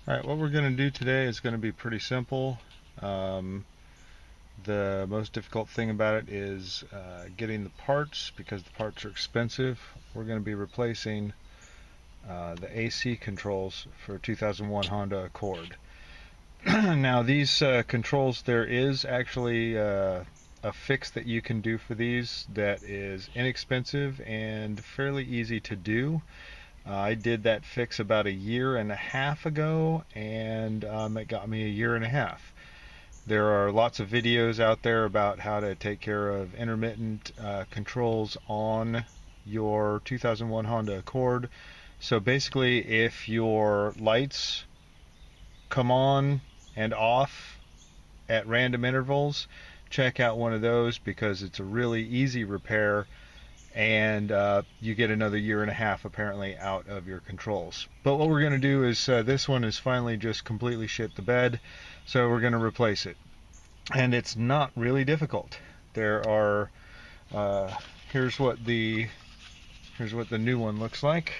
Alright, what we're going to do today is going to be pretty simple. The most difficult thing about it is getting the parts, because the parts are expensive. We're going to be replacing the AC controls for 2001 Honda Accord. Now these controls, there is actually a fix that you can do for these that is inexpensive and fairly easy to do. I did that fix about 1.5 years ago, and it got me 1.5 years. There are lots of videos out there about how to take care of intermittent controls on your 2001 Honda Accord. So basically, if your lights come on and off at random intervals, check out one of those, because it's a really easy repair, and you get another 1.5 years apparently out of your controls. But what we're going to do is this one is finally just completely shit the bed, so we're going to replace it. And it's not really difficult. There are here's what the new one looks like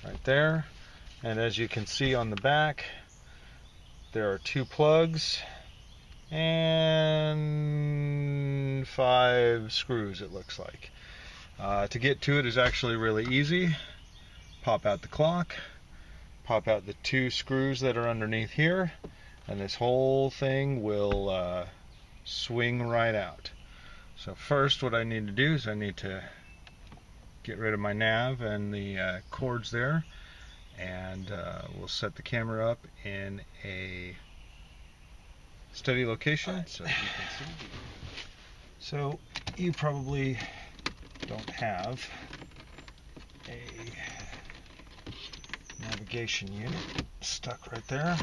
right there, and as you can see on the back, there are 2 plugs and 5 screws, it looks like. To get to it is actually really easy. Pop out the clock, pop out the 2 screws that are underneath here, and this whole thing will swing right out. So first, what I need to do is I need to get rid of my nav and the cords there, and we'll set the camera up in a steady location so you can see. So you probably don't have a navigation unit stuck right there.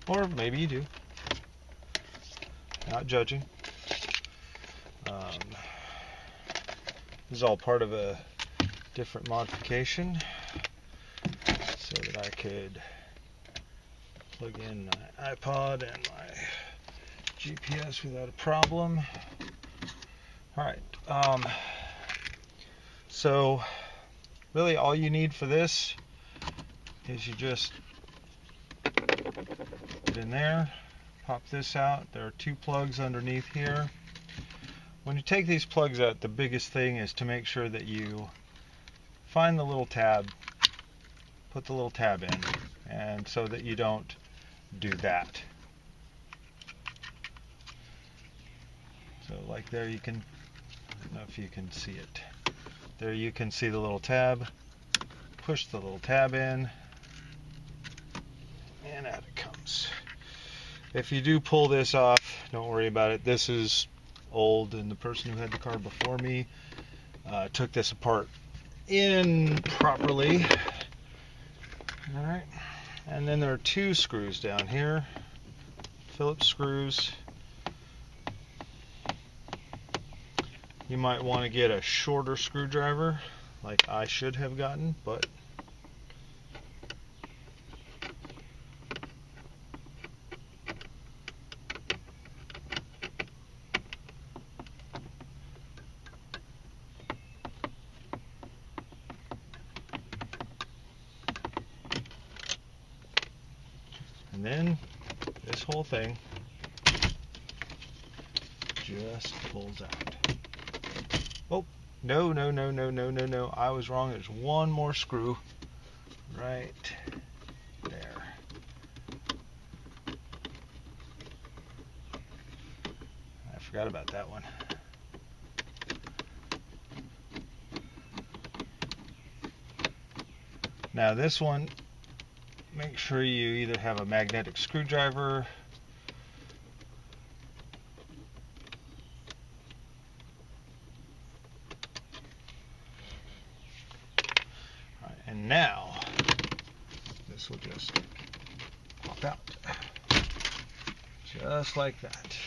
Or maybe you do. Not judging. This is all part of a different modification so that I could plug in my iPod and my GPS without a problem. Alright, so really all you need for this is you just put in there, pop this out. There are 2 plugs underneath here. When you take these plugs out, the biggest thing is to make sure that you find the little tab, put the little tab in, and so that you don't do that. So like there, you can, I don't know if you can see it. There you can see the little tab. Push the little tab in, and out it comes. If you do pull this off, don't worry about it. This is old, and the person who had the car before me took this apart improperly. Alright, and then there are 2 screws down here, Phillips screws. You might want to get a shorter screwdriver, like I should have gotten, but and then this whole thing just pulls out. Oh, no, I was wrong. There's one more screw right there. I forgot about that one. Now this one, make sure you either have a magnetic screwdriver and now this will just pop out just like that.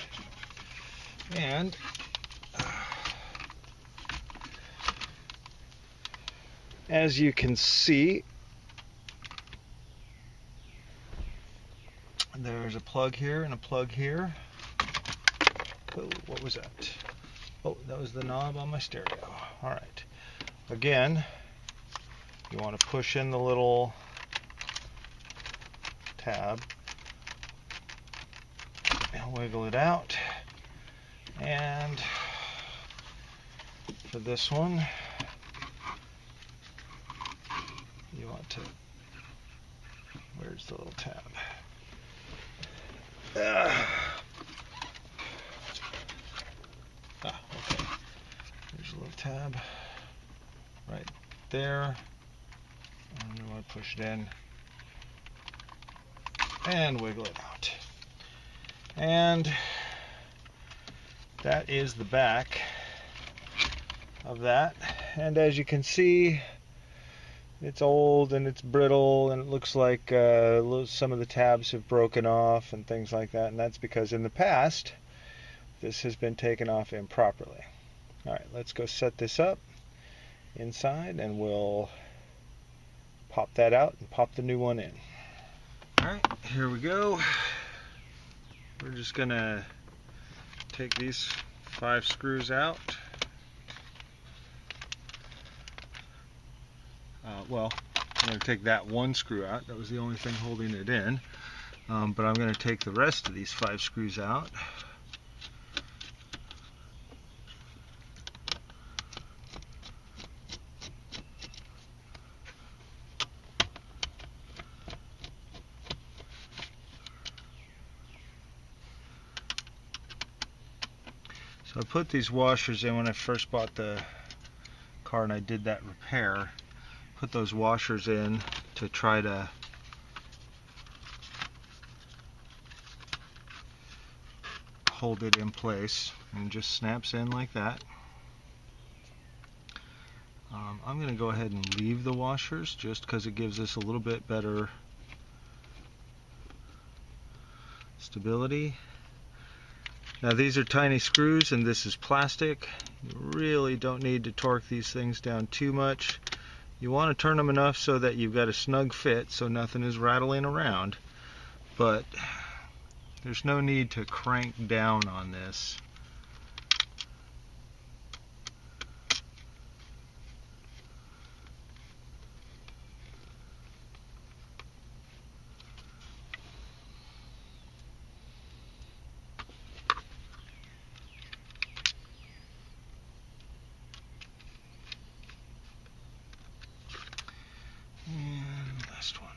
And as you can see, there's a plug here and a plug here. Oh, what was that? Oh, that was the knob on my stereo. Alright. Again, you want to push in the little tab and wiggle it out. And for this one, you want to, where's the little tab? Okay. There's a little tab right there. And you want to push it in and wiggle it out. And that is the back of that. And as you can see, it's old and it's brittle and it looks like some of the tabs have broken off and things like that, and that's because in the past this has been taken off improperly. Alright, let's go set this up inside and we'll pop that out and pop the new one in. Alright, here we go. We're just gonna take these 5 screws out. Well, I'm going to take that one screw out. That was the only thing holding it in. But I'm going to take the rest of these 5 screws out. So I put these washers in when I first bought the car and I did that repair. Put those washers in to try to hold it in place, and it just snaps in like that. I'm going to go ahead and leave the washers just because it gives us a little bit better stability. Now these are tiny screws and this is plastic. You really don't need to torque these things down too much. You want to turn them enough so that you've got a snug fit so nothing is rattling around, but there's no need to crank down on this. And last one.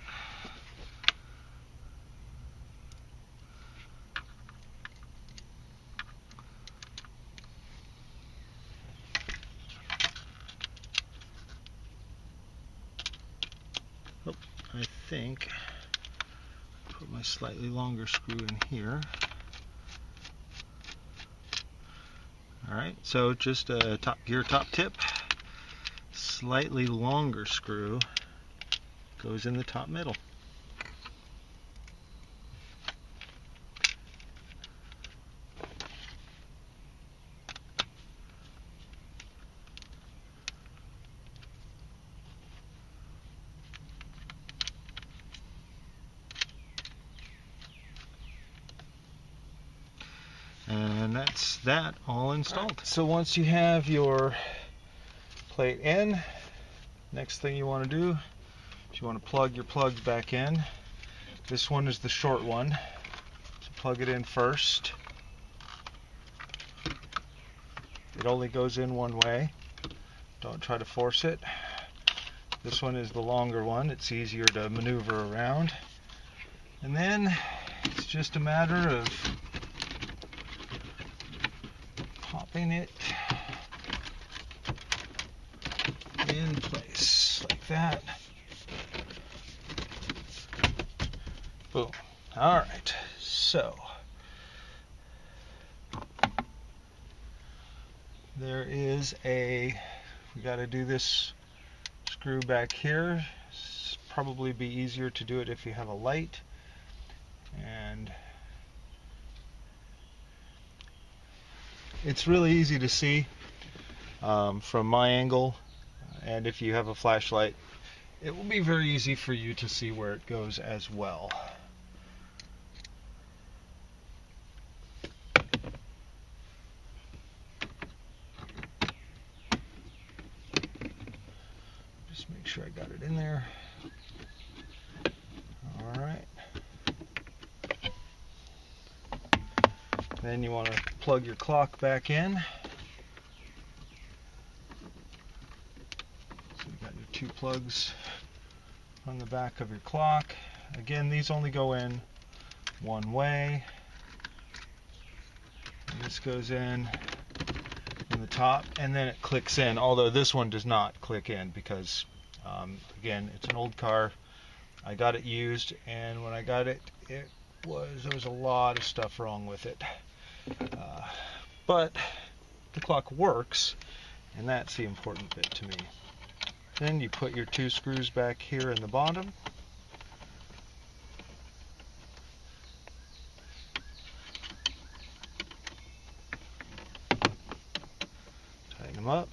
Oh, I think put my slightly longer screw in here. Alright, so just a top gear top tip, slightly longer screw goes in the top middle. And that's that all installed. So once you have your plate in, next thing you want to do is you want to plug your plugs back in. This one is the short one, so plug it in first. It only goes in one way. Don't try to force it. This one is the longer one. It's easier to maneuver around. And then it's just a matter of popping it in place like that. Boom. Alright, so there is we got to do this screw back here. It's probably be easier to do it if you have a light. And it's really easy to see from my angle, and if you have a flashlight, it will be very easy for you to see where it goes as well. Just make sure I got it in there. Alright. Then you want to plug your clock back in. So you got your 2 plugs on the back of your clock. Again, these only go in one way. And this goes in the top, and then it clicks in, although this one does not click in because again, it's an old car. I got it used, and when I got it, there was a lot of stuff wrong with it. But the clock works, and that's the important bit to me. Then you put your 2 screws back here in the bottom. Tighten them up.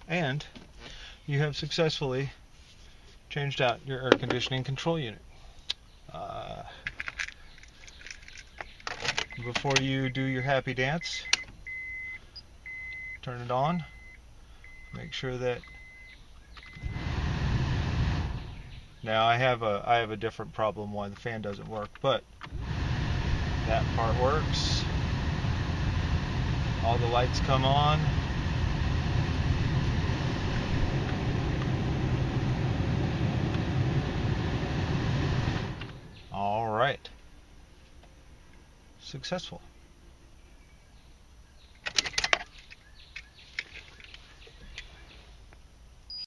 And you have successfully changed out your air conditioning control unit. Before you do your happy dance, turn it on. Make sure that. Now I have a different problem why the fan doesn't work, but that part works. All the lights come on. All right. Successful.